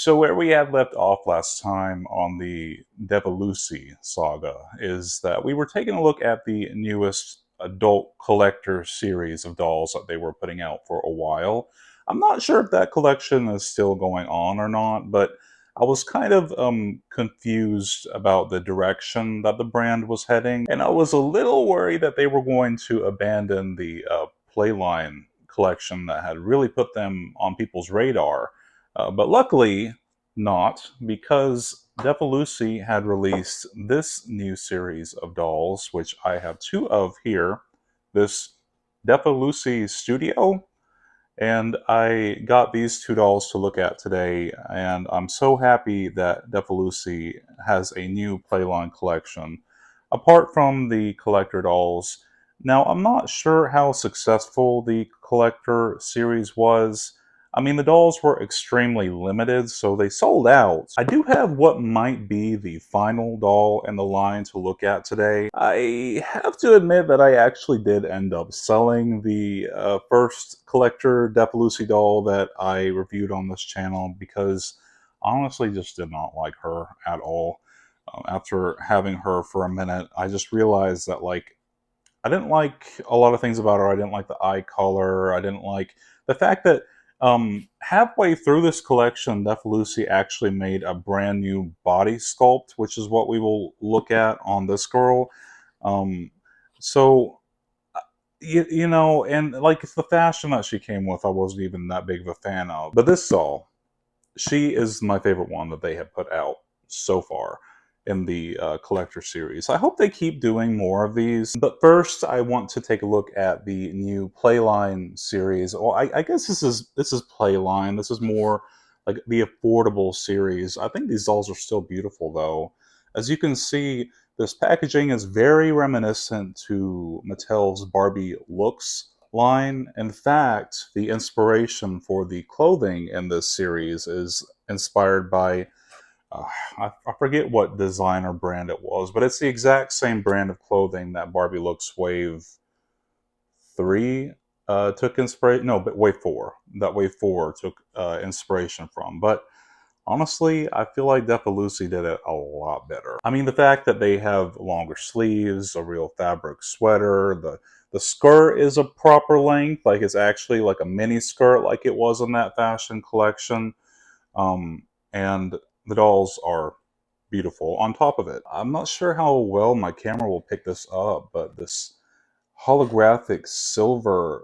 So where we had left off last time on the Devolucy saga is that we were taking a look at the newest adult collector series of dolls that they were putting out for a while. I'm not sure if that collection is still going on or not, but I was kind of confused about the direction that the brand was heading, and I was a little worried that they were going to abandon the playline collection that had really put them on people's radar. But luckily, not, because Defa had released this new series of dolls, which I have two of here. This Defa Studio, and I got these two dolls to look at today, and I'm so happy that Defa has a new Playline collection, apart from the collector dolls. Now, I'm not sure how successful the collector series was. I mean, the dolls were extremely limited, so they sold out. I do have what might be the final doll in the line to look at today. I have to admit that I actually did end up selling the first collector Defa doll that I reviewed on this channel because I honestly just did not like her at all. After having her for a minute, I just realized that, like, I didn't like a lot of things about her. I didn't like the eye color. I didn't like the fact that halfway through this collection, Defa actually made a brand new body sculpt, which is what we will look at on this girl. Um, so, you know, and like the fashion that she came with, I wasn't even that big of a fan of. But this doll, she is my favorite one that they have put out so far in the collector series. I hope they keep doing more of these. But first, I want to take a look at the new Playline series. Well, I guess this is Playline. This is more like the affordable series. I think these dolls are still beautiful, though. As you can see, this packaging is very reminiscent to Mattel's Barbie Looks line. In fact, the inspiration for the clothing in this series is inspired by, uh, I forget what designer brand it was, but it's the exact same brand of clothing that Barbie Looks Wave 3 took inspiration, no, but Wave 4, that Wave 4 took inspiration from. But honestly, I feel like Defa did it a lot better. I mean, the fact that they have longer sleeves, a real fabric sweater, the skirt is a proper length, like it's actually like a mini skirt like it was in that fashion collection. And the dolls are beautiful on top of it. I'm not sure how well my camera will pick this up, but this holographic silver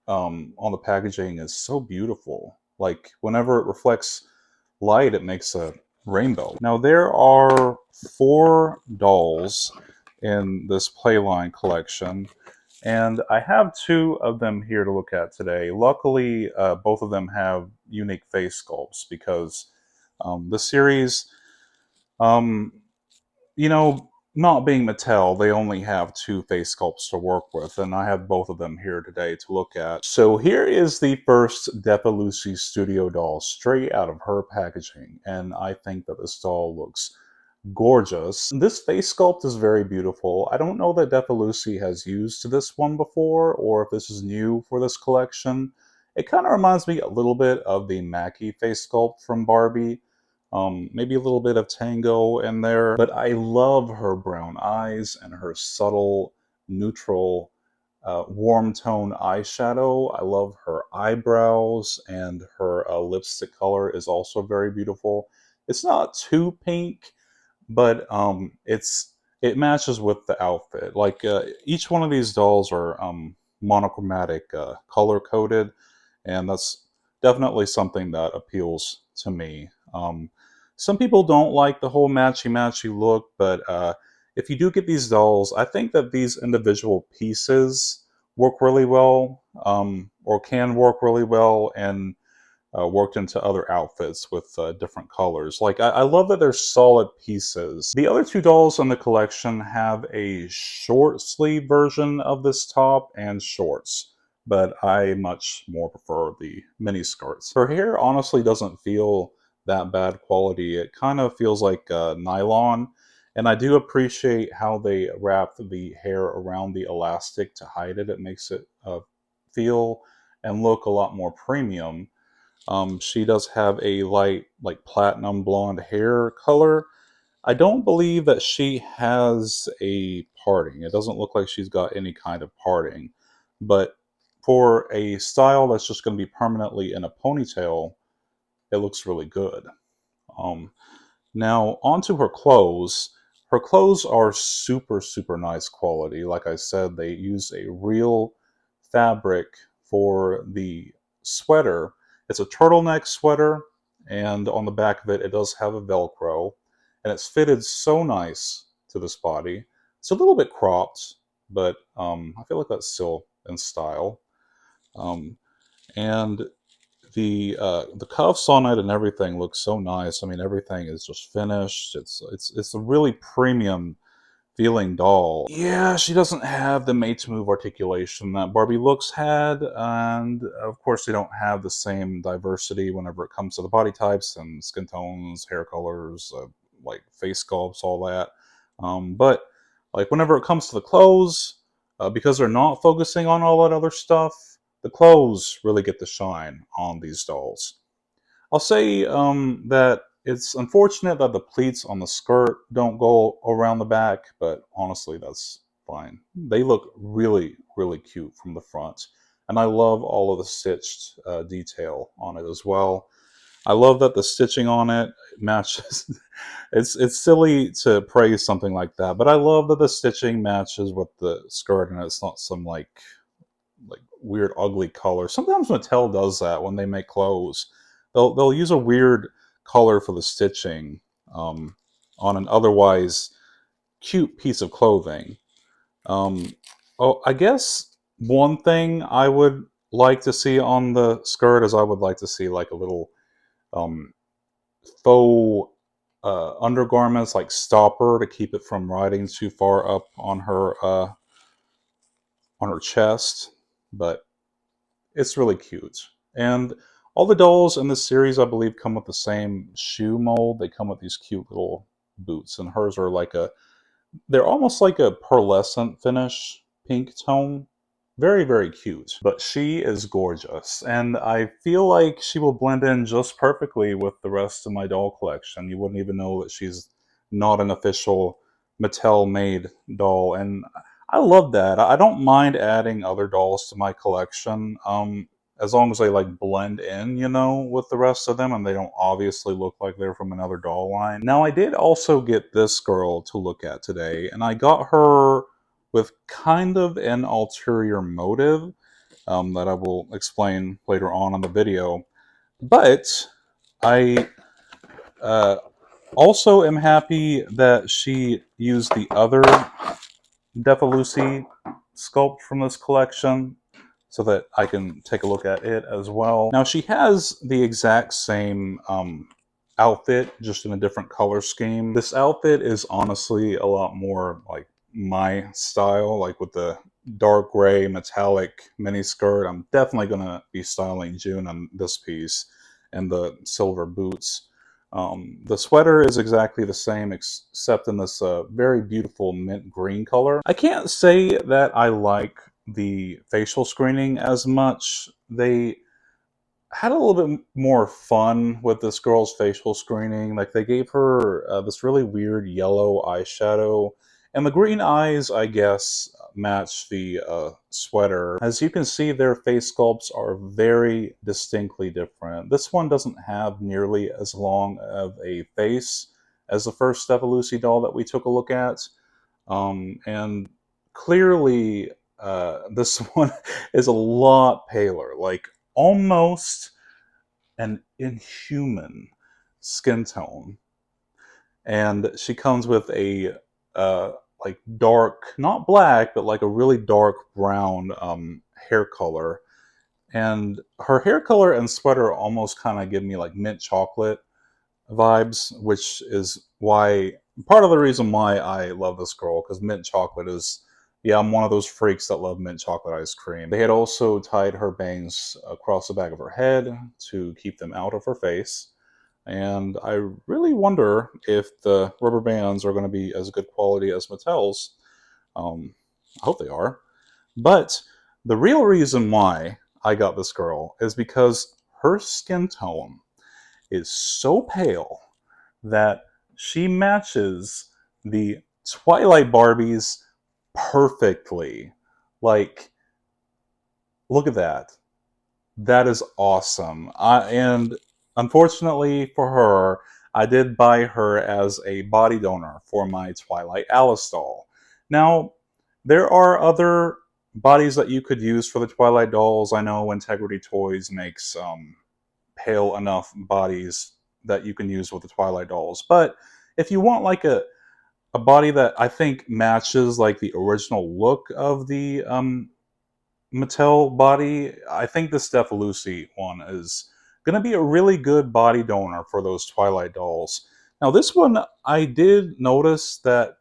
on the packaging is so beautiful. Like, whenever it reflects light, it makes a rainbow. Now, there are 4 dolls in this Playline collection, and I have 2 of them here to look at today. Luckily, both of them have unique face sculpts because the series, um, you know, not being Mattel, they only have 2 face sculpts to work with, and I have both of them here today to look at. So here is the first Defa Studio doll straight out of her packaging, and I think that this doll looks gorgeous. This face sculpt is very beautiful. I don't know that Defa has used this one before, or if this is new for this collection. It kind of reminds me a little bit of the Mackie face sculpt from Barbie. Maybe a little bit of Tango in there, but I love her brown eyes and her subtle, neutral, warm tone eyeshadow. I love her eyebrows, and her lipstick color is also very beautiful. It's not too pink, but it matches with the outfit. Like, each one of these dolls are monochromatic, color coded, and that's definitely something that appeals to me. Some people don't like the whole matchy-matchy look, but if you do get these dolls, I think that these individual pieces work really well, or can work really well, and worked into other outfits with different colors. Like, I love that they're solid pieces. The other 2 dolls in the collection have a short sleeve version of this top and shorts, but I much more prefer the mini skirts. Her hair honestly doesn't feel that bad quality. It kind of feels like nylon, and I do appreciate how they wrap the hair around the elastic to hide it. It makes it feel and look a lot more premium. She does have a light, like platinum blonde hair color. I don't believe that she has a parting. It doesn't look like she's got any kind of parting. But for a style that's just going to be permanently in a ponytail, it looks really good. Um, Now, onto her clothes. Her clothes are super, super nice quality. Like I said, they use a real fabric for the sweater. It's a turtleneck sweater, and on the back of it, it does have a Velcro, and it's fitted so nice to this body. It's a little bit cropped, but I feel like that's still in style. Um, and the cuffs on it and everything looks so nice. I mean, everything is just finished. It's a really premium feeling doll. Yeah, she doesn't have the made to move articulation that Barbie looks had, and of course they don't have the same diversity whenever it comes to the body types and skin tones, hair colors, like face sculpts, all that. But like whenever it comes to the clothes, because they're not focusing on all that other stuff, the clothes really get the shine on these dolls. I'll say that it's unfortunate that the pleats on the skirt don't go around the back, but honestly, that's fine. They look really, really cute from the front, and I love all of the stitched detail on it as well. I love that the stitching on it matches. It's silly to praise something like that, but I love that the stitching matches with the skirt, and it's not some like weird ugly color. Sometimes Mattel does that when they make clothes. They'll use a weird color for the stitching on an otherwise cute piece of clothing. Um, oh, I guess one thing I would like to see on the skirt is I would like to see like a little um, faux undergarments, like stopper, to keep it from riding too far up on her chest. But it's really cute. And all the dolls in this series, I believe, come with the same shoe mold. They come with these cute little boots, and hers are like they're almost like a pearlescent finish, pink tone. Very, very cute. But she is gorgeous, and I feel like she will blend in just perfectly with the rest of my doll collection. You wouldn't even know that she's not an official Mattel-made doll, and I love that. I don't mind adding other dolls to my collection, as long as they like blend in, with the rest of them, and they don't obviously look like they're from another doll line. Now, I did also get this girl to look at today, and I got her with kind of an ulterior motive that I will explain later on in the video. But I uh, also am happy that she used the other Defa Lucy sculpt from this collection so that I can take a look at it as well. Now, she has the exact same outfit, just in a different color scheme. This outfit is honestly a lot more like my style, like with the dark gray metallic mini skirt. I'm definitely gonna be styling June on this piece, and the silver boots. The sweater is exactly the same, except in this very beautiful mint green color. I can't say that I like the facial screening as much. They had a little bit more fun with this girl's facial screening. Like they gave her this really weird yellow eyeshadow, and the green eyes, I guess, match the sweater. As you can see, their face sculpts are very distinctly different. This one doesn't have nearly as long of a face as the first Steppa Lucy doll that we took a look at, and clearly this one is a lot paler, like almost an inhuman skin tone. And she comes with a like dark, not black, but like a really dark brown hair color. And her hair color and sweater almost kind of give me like mint chocolate vibes, which is why part of the reason why I love this girl, because mint chocolate is, yeah, I'm one of those freaks that love mint chocolate ice cream. They had also tied her bangs across the back of her head to keep them out of her face. And I really wonder if the rubber bands are going to be as good quality as Mattel's. I hope they are. But the real reason why I got this girl is because her skin tone is so pale that she matches the Twilight Barbies perfectly. Like, look at that. That is awesome. And unfortunately for her, I did buy her as a body donor for my Twilight Alice doll. Now, there are other bodies that you could use for the Twilight dolls. I know Integrity Toys makes pale enough bodies that you can use with the Twilight dolls. But if you want like a body that I think matches like the original look of the Mattel body, I think this Defa Lucy one is going to be a really good body donor for those Twilight dolls. Now, this one, I did notice that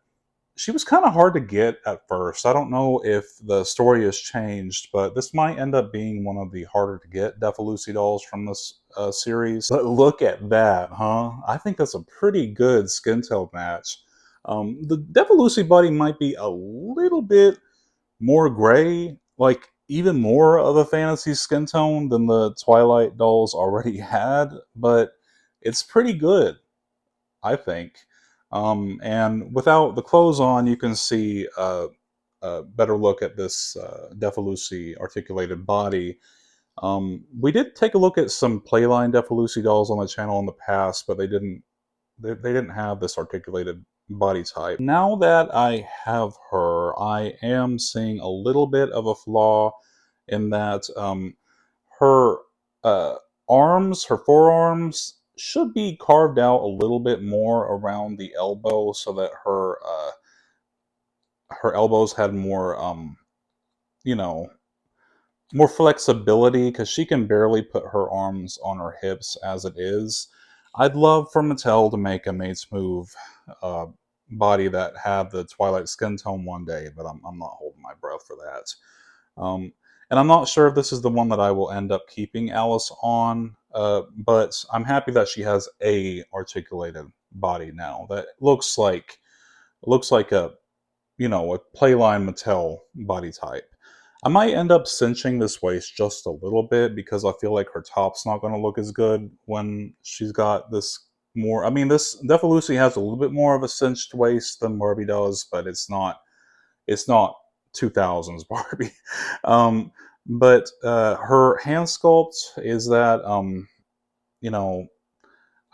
she was kind of hard to get at first. I don't know if the story has changed, but this might end up being one of the harder to get Defa Lucy dolls from this series. But look at that, huh? I think that's a pretty good skin tone match. The Defa Lucy body might be a little bit more gray, like even more of a fantasy skin tone than the Twilight dolls already had, but it's pretty good, I think. And without the clothes on, you can see a better look at this Defa Lucy articulated body. We did take a look at some playline Defa Lucy dolls on the channel in the past, but they didn't have this articulated body type. Now that I have her, I am seeing a little bit of a flaw in that her uh, arms, her forearms, should be carved out a little bit more around the elbow so that her elbows had more, you know, more flexibility because she can barely put her arms on her hips as it is. I'd love for Mattel to make a Mates Move uh, body that had the Twilight skin tone one day, but I'm not holding my breath for that. And I'm not sure if this is the one that I will end up keeping Alice on, but I'm happy that she has a articulated body now that looks like a a playline Mattel body type. I might end up cinching this waist just a little bit because I feel like her top's not going to look as good when she's got this more. I mean, this Defa Lucy has a little bit more of a cinched waist than Barbie does, but it's not 2000s Barbie. Um, but her hand sculpt is that you know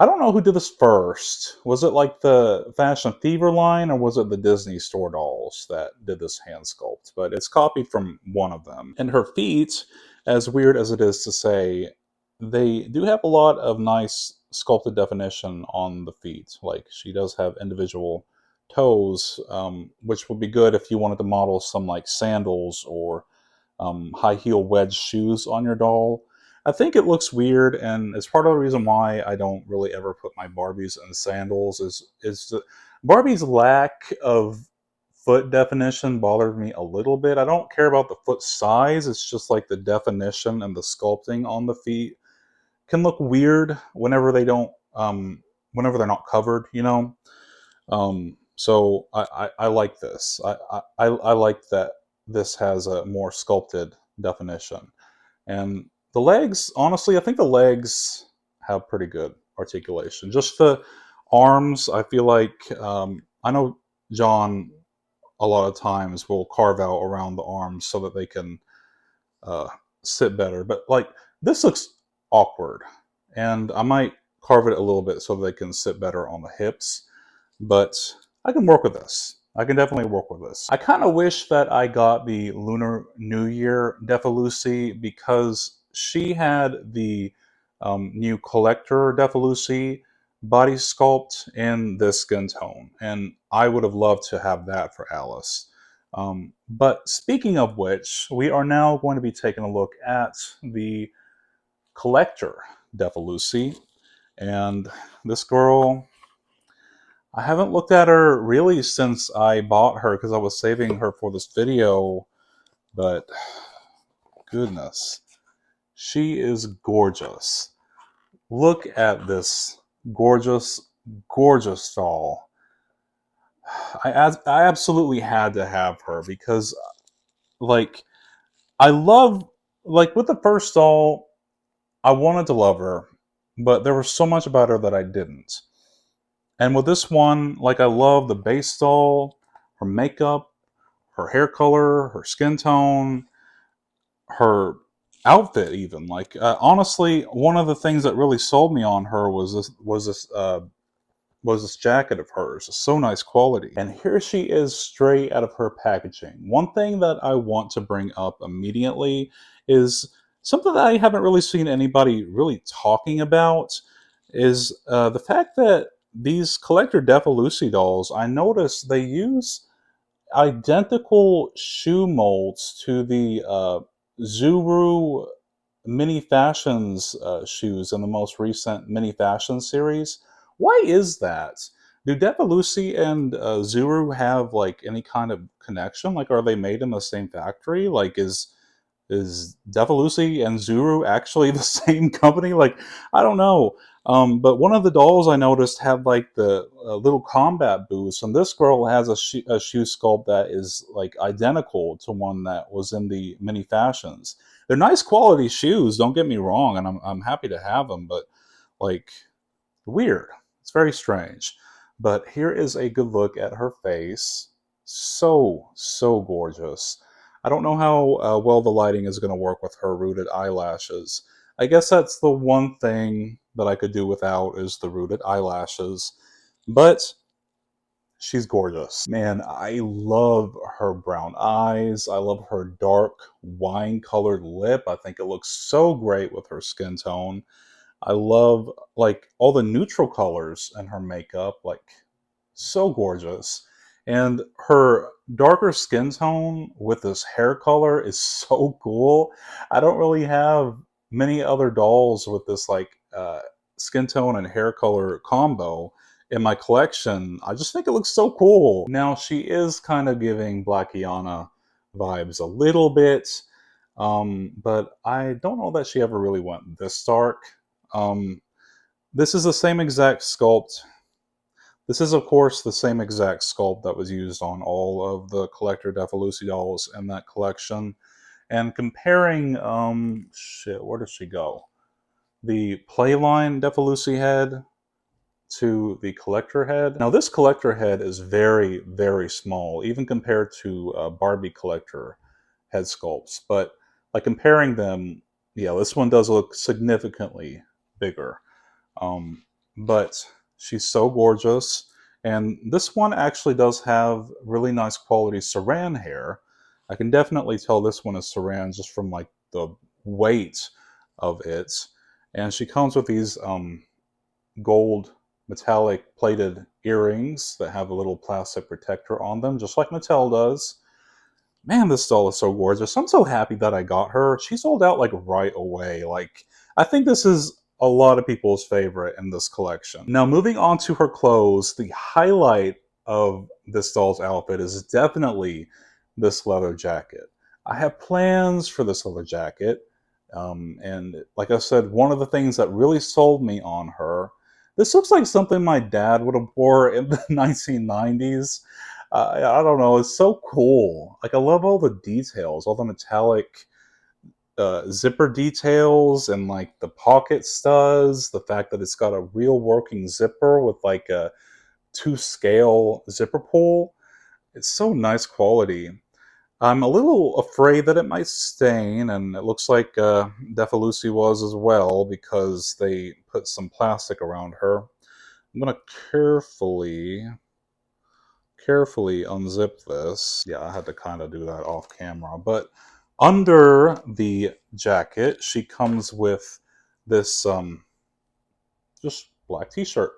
I don't know who did this first. Was it like the Fashion Fever line, or was it the Disney Store dolls that did this hand sculpt? But it's copied from one of them. And her feet, as weird as it is to say, they do have a lot of nice sculpted definition on the feet. Like she does have individual toes, which would be good if you wanted to model some like sandals or high heel wedge shoes on your doll. I think it looks weird, and it's part of the reason why I don't really ever put my Barbies in sandals. Is the Barbie's lack of foot definition bothered me a little bit. I don't care about the foot size. It's just like the definition and the sculpting on the feet can look weird whenever they're not covered. So I like this. I like that this has a more sculpted definition. And the legs, honestly, I think the legs have pretty good articulation. Just the arms, I feel like, I know John a lot of times will carve out around the arms so that they can uh, sit better. But like, this looks awkward. And I might carve it a little bit so they can sit better on the hips. But I can work with this. I can definitely work with this. I kind of wish that I got the Lunar New Year Defa Lucy because she had the new collector Defa Lucy body sculpt in this skin tone, and I would have loved to have that for Alice. But speaking of which, we are now going to be taking a look at the collector Defa Lucy, and this girl, I haven't looked at her really since I bought her because I was saving her for this video, but goodness, she is gorgeous. Look at this gorgeous, gorgeous doll. I absolutely had to have her because, like, I love, like, with the first doll, I wanted to love her, but there was so much about her that I didn't. And with this one, like I love the base doll, her makeup, her hair color, her skin tone, her outfit even. Like honestly, one of the things that really sold me on her was this jacket of hers. It's so nice quality. And here she is straight out of her packaging. One thing that I want to bring up immediately is something that I haven't really seen anybody really talking about is the fact that these collector Defa Lucy dolls, I noticed they use identical shoe molds to the Zuru Mini Fashions shoes in the most recent Mini Fashion series. Why is that? Do Depa Lucy and Zuru have like any kind of connection? Like, are they made in the same factory? Like, is Defalusi and Zuru actually the same company? Like, I don't know. But one of the dolls I noticed had like the little combat boots, and this girl has a shoe sculpt that is like identical to one that was in the mini fashions. They're nice quality shoes, don't get me wrong, and I'm happy to have them, but like weird. It's very strange. But here is a good look at her face. So, so gorgeous. I don't know how well the lighting is going to work with her rooted eyelashes. I guess that's the one thing that I could do without is the rooted eyelashes. But she's gorgeous. Man, I love her brown eyes. I love her dark wine colored lip. I think it looks so great with her skin tone. I love like all the neutral colors in her makeup, like so gorgeous. And her darker skin tone with this hair color is so cool. I don't really have many other dolls with this like skin tone and hair color combo in my collection. I just think it looks so cool. Now she is kind of giving Blackiana vibes a little bit, but I don't know that she ever really went this dark. Um, this is the same exact sculpt. This is, of course, the same exact sculpt that was used on all of the collector Defalucy dolls in that collection. And comparing, shit, where does she go? The playline Defalucy head to the collector head. Now, this collector head is very, very small, even compared to Barbie collector head sculpts. But like comparing them, yeah, this one does look significantly bigger. But she's so gorgeous. And this one actually does have really nice quality saran hair. I can definitely tell this one is saran just from like the weight of it. And she comes with these gold metallic plated earrings that have a little plastic protector on them, just like Mattel does. Man, this doll is so gorgeous. I'm so happy that I got her. She sold out like right away. Like, I think this is a lot of people's favorite in this collection. Now, moving on to her clothes, the highlight of this doll's outfit is definitely this leather jacket. I have plans for this leather jacket. And like I said, one of the things that really sold me on her, this looks like something my dad would have wore in the 1990s. I don't know. It's so cool. Like I love all the details, all the metallic zipper details, and like the pocket studs. The fact that it's got a real working zipper with like a 2 scale zipper pull. It's so nice quality. I'm a little afraid that it might stain, and it looks like Defalucy was as well because they put some plastic around her. I'm gonna carefully unzip this. Yeah, I had to kind of do that off camera. But under the jacket, she comes with this just black t-shirt.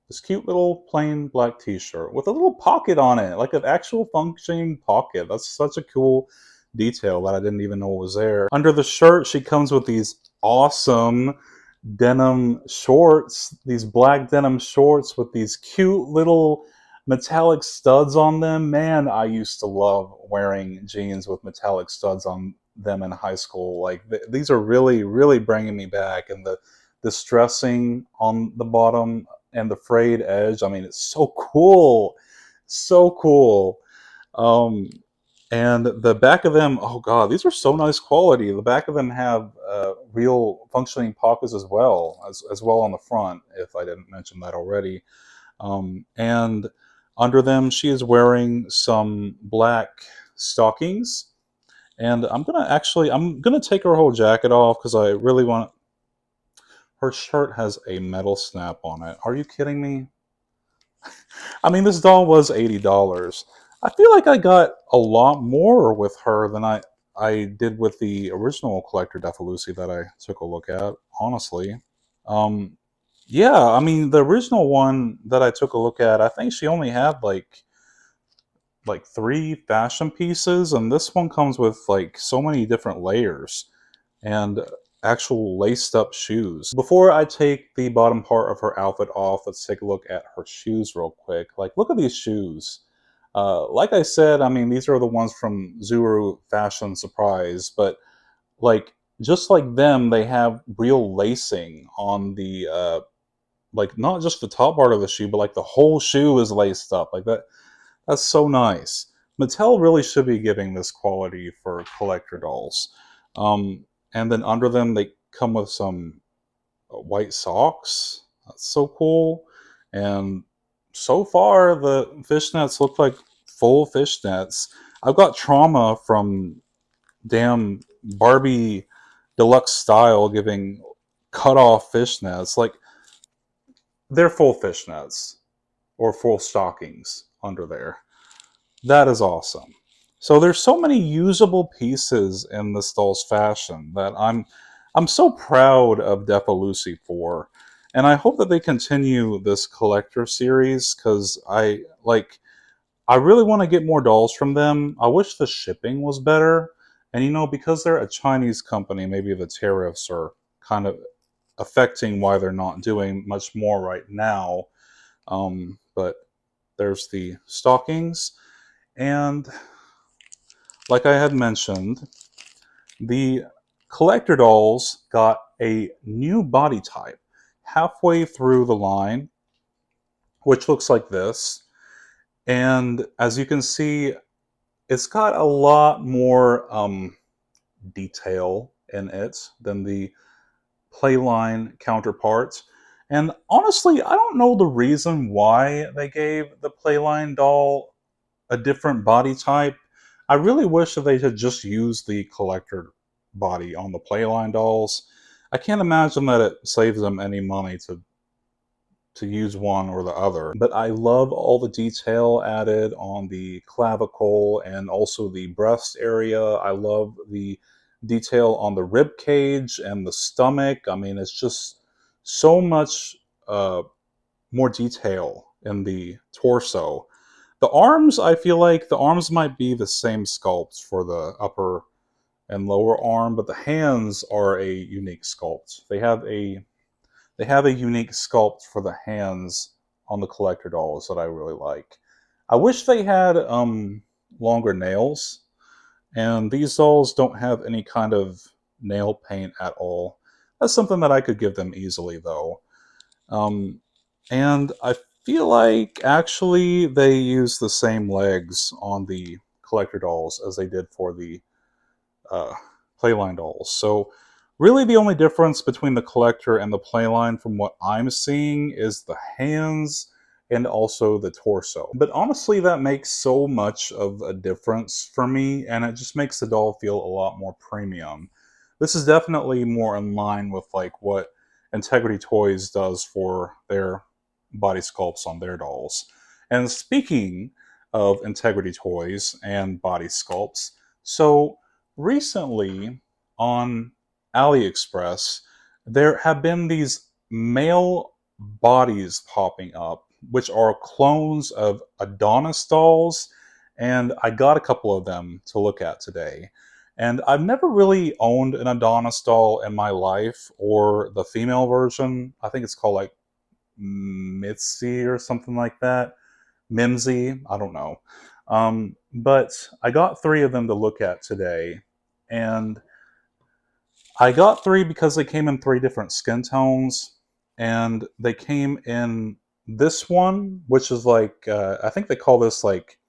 This cute little plain black t-shirt with a little pocket on it, like an actual functioning pocket. That's such a cool detail that I didn't even know was there. Under the shirt, she comes with these awesome denim shorts, these black denim shorts with these cute little metallic studs on them. Man, I used to love wearing jeans with metallic studs on them in high school. Like these are really, really bringing me back. And the stressing on the bottom and the frayed edge. I mean, it's so cool, so cool. Um, And the back of them, oh god, these are so nice quality. The back of them have real functioning pockets as well on the front, if I didn't mention that already. And under them, she is wearing some black stockings. And I'm gonna take her whole jacket off because I really want. Her shirt has a metal snap on it. Are you kidding me? I mean, this doll was $80. I feel like I got a lot more with her than I did with the original collector Defa Lucy that I took a look at. Honestly, um, yeah. I mean, the original one that I took a look at, I think she only had like three fashion pieces, and this one comes with like so many different layers and actual laced up shoes. Before I take the bottom part of her outfit off, let's take a look at her shoes real quick. Like, look at these shoes. Like I said, I mean, these are the ones from Zuru Fashion Surprise, but like, just like them, they have real lacing on the, like, not just the top part of the shoe, but like the whole shoe is laced up. Like, that's so nice. Mattel really should be giving this quality for collector dolls. And then under them, they come with some white socks. That's so cool. And so far, the fishnets look like full fishnets. I've got trauma from damn Barbie deluxe style giving cut off fishnets. Like, they're full fishnets or full stockings under there. That is awesome. So there's so many usable pieces in this doll's fashion that I'm so proud of Defa Lucy for. And I hope that they continue this collector series because I really want to get more dolls from them. I wish the shipping was better. And because they're a Chinese company, maybe the tariffs are kind of affecting why they're not doing much more right now. But there's the stockings. And like I had mentioned, the collector dolls got a new body type halfway through the line, which looks like this. And as you can see, it's got a lot more detail in it than the playline counterparts. And honestly, I don't know the reason why they gave the playline doll a different body type. I really wish that they had just used the collector body on the playline dolls. I can't imagine that it saves them any money to use one or the other. But I love all the detail added on the clavicle and also the breast area. I love the detail on the rib cage and the stomach. I mean, it's just so much more detail in the torso. The arms, I feel like the arms might be the same sculpt for the upper and lower arm, but the hands are a unique sculpt. They have a unique sculpt for the hands on the collector dolls that I really like. I wish they had longer nails, and these dolls don't have any kind of nail paint at all. That's something that I could give them easily, though. Um, and I feel like actually they use the same legs on the collector dolls as they did for the uh, playline dolls. So really the only difference between the collector and the playline from what I'm seeing is the hands and also the torso. But honestly, that makes so much of a difference for me, and it just makes the doll feel a lot more premium. This is definitely more in line with like what Integrity Toys does for their body sculpts on their dolls. And speaking of Integrity Toys and body sculpts, so recently on AliExpress, there have been these male bodies popping up, which are clones of Adonis dolls, and I got a couple of them to look at today. And I've never really owned an Adonis doll in my life, or the female version. I think it's called like Mitzi or something like that. Mimsy, I don't know. But I got three of them to look at today, and I got three because they came in three different skin tones, and they came in this one, which is like I think they call this like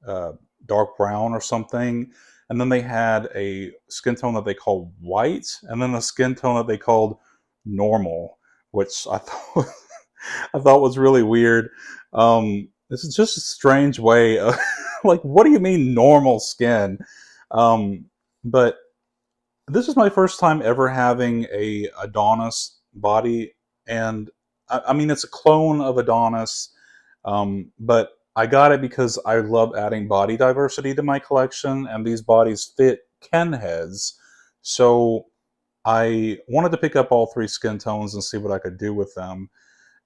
uh, dark brown or something. And then they had a skin tone that they called white, and then a skin tone that they called normal, which I thought I thought was really weird. This is just a strange way of like, what do you mean normal skin? Um, but this is my first time ever having a Adonis body, and I mean it's a clone of Adonis, but I got it because I love adding body diversity to my collection, and these bodies fit Ken heads, so I wanted to pick up all three skin tones and see what I could do with them.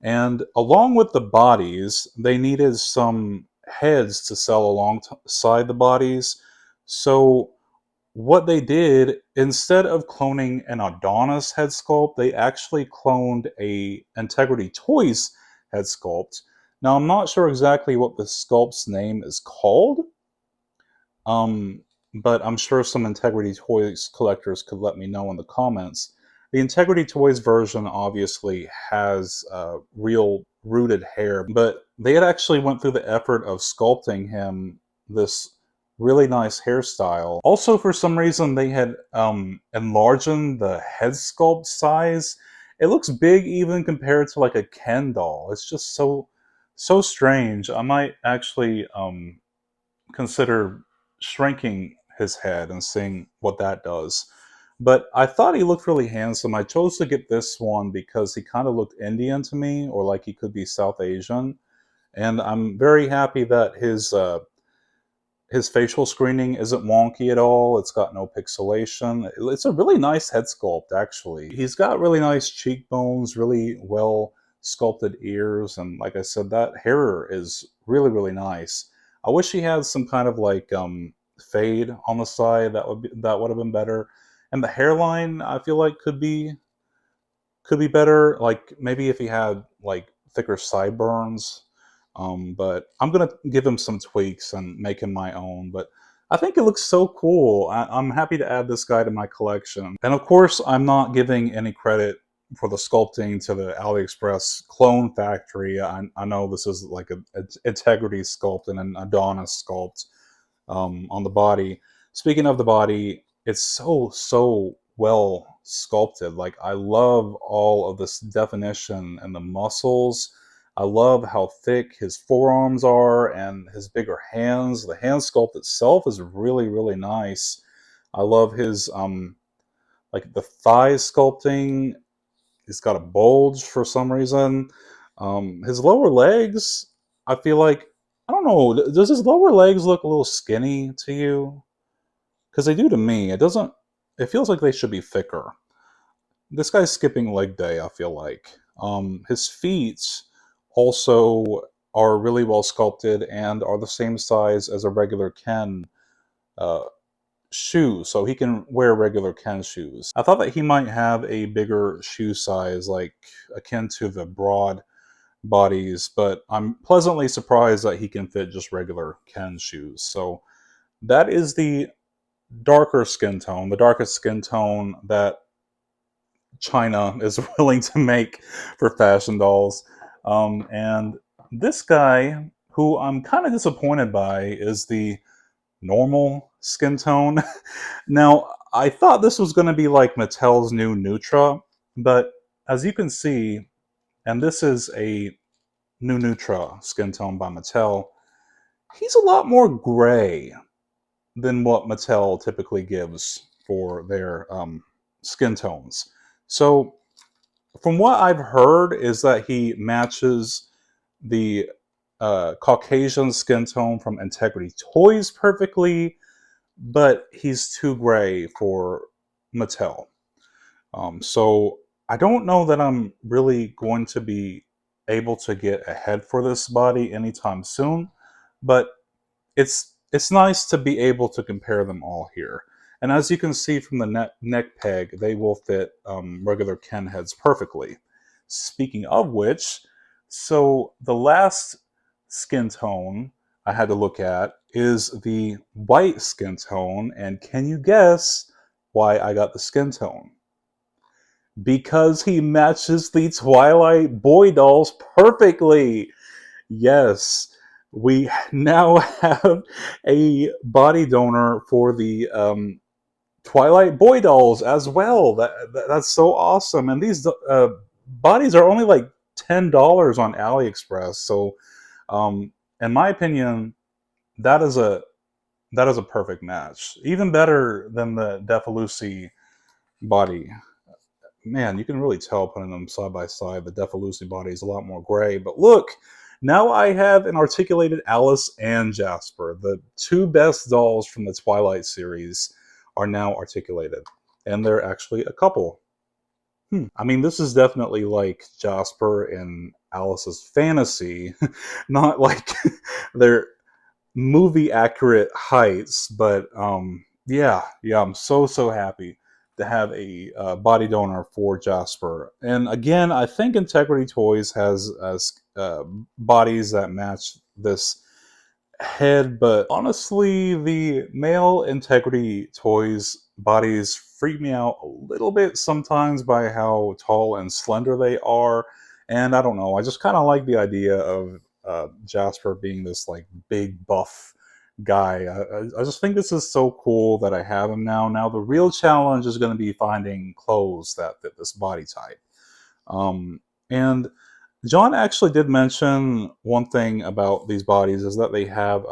And along with the bodies, they needed some heads to sell alongside the bodies. So what they did, instead of cloning an Adonis head sculpt, they actually cloned a Integrity Toys head sculpt. Now I'm not sure exactly what the sculpt's name is called, um, but I'm sure some Integrity Toys collectors could let me know in the comments. The Integrity Toys version obviously has real rooted hair, but they had actually went through the effort of sculpting him this really nice hairstyle. Also, for some reason, they had enlarged the head sculpt size. It looks big even compared to like a Ken doll. It's just so strange. I might actually consider shrinking his head and seeing what that does. But I thought he looked really handsome. I chose to get this one because he kind of looked Indian to me, or like he could be South Asian. And I'm very happy that his facial screening isn't wonky at all. It's got no pixelation. It's a really nice head sculpt, actually. He's got really nice cheekbones, really well sculpted ears, and like I said, that hair is really nice. I wish he had some kind of like fade on the side. That would have been better. And the hairline, I feel like could be better. Like maybe if he had like thicker sideburns. But I'm gonna give him some tweaks and make him my own. But I think it looks so cool. I'm happy to add this guy to my collection. And of course, I'm not giving any credit for the sculpting to the AliExpress clone factory. I know this is like a integrity sculpt and an Adonis sculpt on the body. Speaking of the body, it's so well sculpted. Like I love all of this definition and the muscles. I love how thick his forearms are and his bigger hands. The hand sculpt itself is really nice. I love his like the thigh sculpting. He's got a bulge for some reason. His lower legs, I feel like, I don't know, does his lower legs look a little skinny to you? Because they do to me. It doesn't, it feels like they should be thicker. This guy's skipping leg day, I feel like. His feet also are really well sculpted and are the same size as a regular Ken uh, shoe, so he can wear regular Ken shoes. I thought that he might have a bigger shoe size, like akin to the broad bodies, but I'm pleasantly surprised that he can fit just regular Ken shoes. So that is the darker skin tone, the darkest skin tone that China is willing to make for fashion dolls. And this guy, who I'm kind of disappointed by, is the normal skin tone. Now, I thought this was going to be like Mattel's new Nutra, but as you can see, and this is a new Nutra skin tone by Mattel, he's a lot more gray than what Mattel typically gives for their skin tones. So, from what I've heard, is that he matches the Caucasian skin tone from Integrity Toys perfectly, but he's too gray for Mattel. So I don't know that I'm really going to be able to get ahead for this body anytime soon, but it's nice to be able to compare them all here. And as you can see from the neck peg, they will fit regular Ken heads perfectly. Speaking of which, so the last skin tone I had to look at is the white skin tone, and can you guess why I got the skin tone? Because he matches the Twilight boy dolls perfectly. Yes. we now have a body donor for the Twilight Boy dolls as well. That's so awesome. And these bodies are only like $10 on AliExpress. So, in my opinion, that is a perfect match. Even better than the Defa Lucy body. Man, you can really tell putting them side by side. The Defa Lucy body is a lot more gray. But look, now I have an articulated Alice and Jasper. The two best dolls from the Twilight series are now articulated. And they're actually a couple. I mean, this is definitely like Jasper and Alice's fantasy, not like their movie accurate heights, but yeah, I'm so happy to have a body donor for Jasper. And again, I think Integrity Toys has bodies that match this head, but honestly, the male Integrity Toys bodies freak me out a little bit sometimes by how tall and slender they are. And I don't know, I just kind of like the idea of Jasper being this like big buff guy. I just think this is so cool that I have him now. Now, the real challenge is going to be finding clothes that fit this body type. And John actually did mention one thing about these bodies is that they have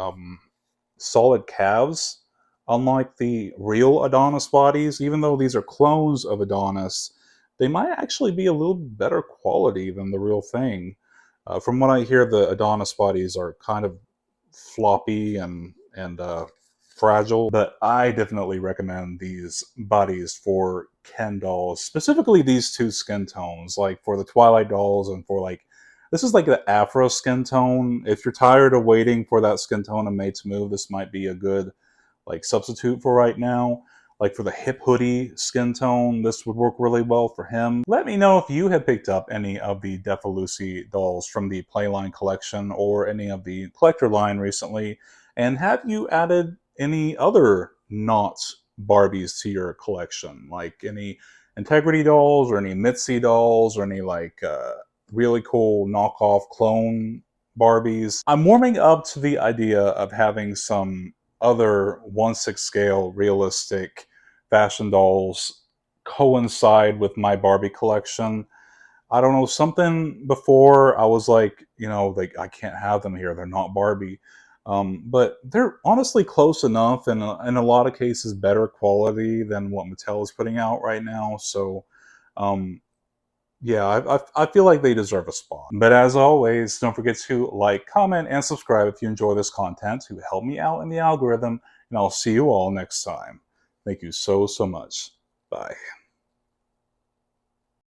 solid calves, unlike the real Adonis bodies. Even though these are clones of Adonis, they might actually be a little better quality than the real thing. From what I hear, the Adonis bodies are kind of floppy and fragile, but I definitely recommend these bodies for Ken dolls, specifically these two skin tones, like for the Twilight dolls and for like this is like the Afro skin tone. If you're tired of waiting for that skin tone and made to move, this might be a good like substitute for right now. Like for the hip hoodie skin tone, this would work really well for him. Let me know if you have picked up any of the Defa Lucy dolls from the Playline collection or any of the collector line recently. And have you added any other not Barbies to your collection? Like any Integrity dolls or any Mitzi dolls or any like really cool knockoff clone Barbies? I'm warming up to the idea of having some other 1/6 scale realistic fashion dolls coincide with my Barbie collection. I don't know, something before I was like, like I can't have them here. They're not Barbie. But they're honestly close enough and in a lot of cases better quality than what Mattel is putting out right now. So, um, yeah, I feel like they deserve a spot. But as always, don't forget to like, comment, and subscribe if you enjoy this content to help me out in the algorithm. And I'll see you all next time. Thank you so much. Bye.